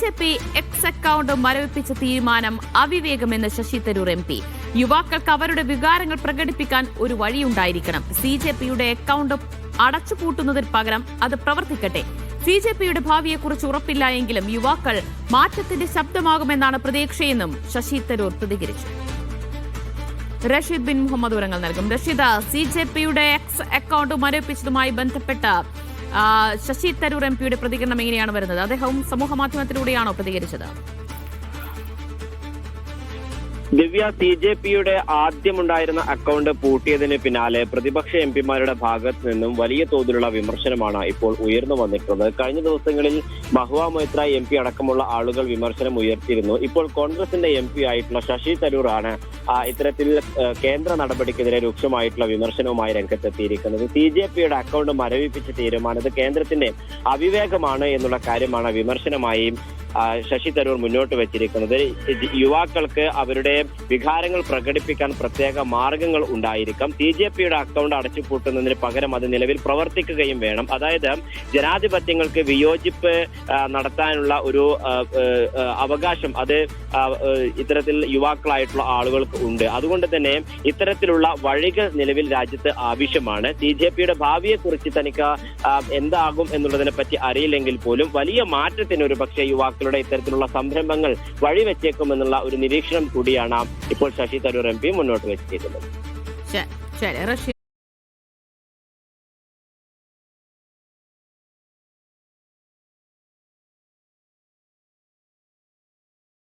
CJP X account മരവിപ്പിച്ച തീരുമാനം അവിവേകമെന്ന് Sasi Tharoor MP. യുവാക്കൾക്ക് അവരുടെ വികാരങ്ങൾ പ്രകടിപ്പിക്കാൻ ഒരു വഴിയുണ്ടായിരിക്കണം. CJPയുടെ അക്കൗണ്ട് അടച്ചുപൂട്ടുന്നതിന് പകരം അത് പ്രവർത്തിക്കട്ടെ. CJPയുടെ ഭാവിയെക്കുറിച്ച് ഉറപ്പില്ല എങ്കിലും യുവാക്കൾ മാറ്റത്തിന്റെ ശബ്ദമാകുമെന്നാണ് പ്രതീക്ഷയെന്നും ശശി തരൂർ പ്രതികരിച്ചു. റഷീദ് ബിൻ മുഹമ്മദ് വിവരങ്ങൾ നൽകും. റഷീദ്, CJPയുടെ എക്സ് അക്കൗണ്ട് മരവിപ്പിച്ചതുമായി ബന്ധപ്പെട്ട ശശി തരൂർ MPയുടെ പ്രതികരണം എങ്ങനെയാണ് വരുന്നത്? അദ്ദേഹം സമൂഹമാധ്യമത്തിലൂടെയാണോ പ്രതികരിച്ചത്? ദിവ്യ, CJPയുടെ ആദ്യമുണ്ടായിരുന്ന അക്കൗണ്ട് പൂട്ടിയതിന് പിന്നാലെ പ്രതിപക്ഷ MPമാരുടെ ഭാഗത്ത് നിന്നും വലിയ തോതിലുള്ള വിമർശനമാണ് ഇപ്പോൾ ഉയർന്നു വന്നിട്ടുള്ളത്. കഴിഞ്ഞ ദിവസങ്ങളിൽ മഹുവ മൊയ്ത്ര MP അടക്കമുള്ള ആളുകൾ വിമർശനം ഉയർത്തിയിരുന്നു. ഇപ്പോൾ കോൺഗ്രസിന്റെ MP ആയിട്ടുള്ള ശശി തരൂർ ആണ് ഇത്തരത്തിൽ കേന്ദ്ര നടപടിക്കെതിരെ രൂക്ഷമായിട്ടുള്ള വിമർശനവുമായി രംഗത്തെത്തിയിരിക്കുന്നത്. CJPയുടെ അക്കൗണ്ട് മരവിപ്പിച്ച തീരുമാനം കേന്ദ്രത്തിന്റെ അവിവേകമാണ് എന്നുള്ള കാര്യമാണ് വിമർശനമായി ശശി തരൂർ മുന്നോട്ട് വെച്ചിരിക്കുന്നത്. യുവാക്കൾക്ക് അവരുടെ വികാരങ്ങൾ പ്രകടിപ്പിക്കാൻ പ്രത്യേക മാർഗങ്ങൾ ഉണ്ടായിരിക്കാം. CJPയുടെ അക്കൗണ്ട് അടച്ചുപൂട്ടുന്നതിന് പകരം അത് നിലവിൽ പ്രവർത്തിക്കുകയും വേണം. അതായത് ജനാധിപത്യങ്ങൾക്ക് വിയോജിപ്പ് നടത്താനുള്ള ഒരു അവകാശം അത് ഇത്തരത്തിൽ യുവാക്കളായിട്ടുള്ള ആളുകൾക്ക് ഉണ്ട്. അതുകൊണ്ട് തന്നെ ഇത്തരത്തിലുള്ള വഴികൾ നിലവിൽ രാജ്യത്ത് ആവശ്യമാണ്. CJPയുടെ ഭാവിയെക്കുറിച്ച് തനിക്ക് എന്താകും എന്നുള്ളതിനെ പറ്റി അറിയില്ലെങ്കിൽ പോലും വലിയ മാറ്റത്തിന് ഒരു പക്ഷേ യുവാക്കളുടെ ഇത്തരത്തിലുള്ള സംരംഭങ്ങൾ വഴിവെച്ചേക്കുമെന്നുള്ള ഒരു നിരീക്ഷണം കൂടിയാണ് ഇപ്പോൾ ശശി തരൂർ MP മുന്നോട്ട് വെച്ചിരിക്കുന്നത്.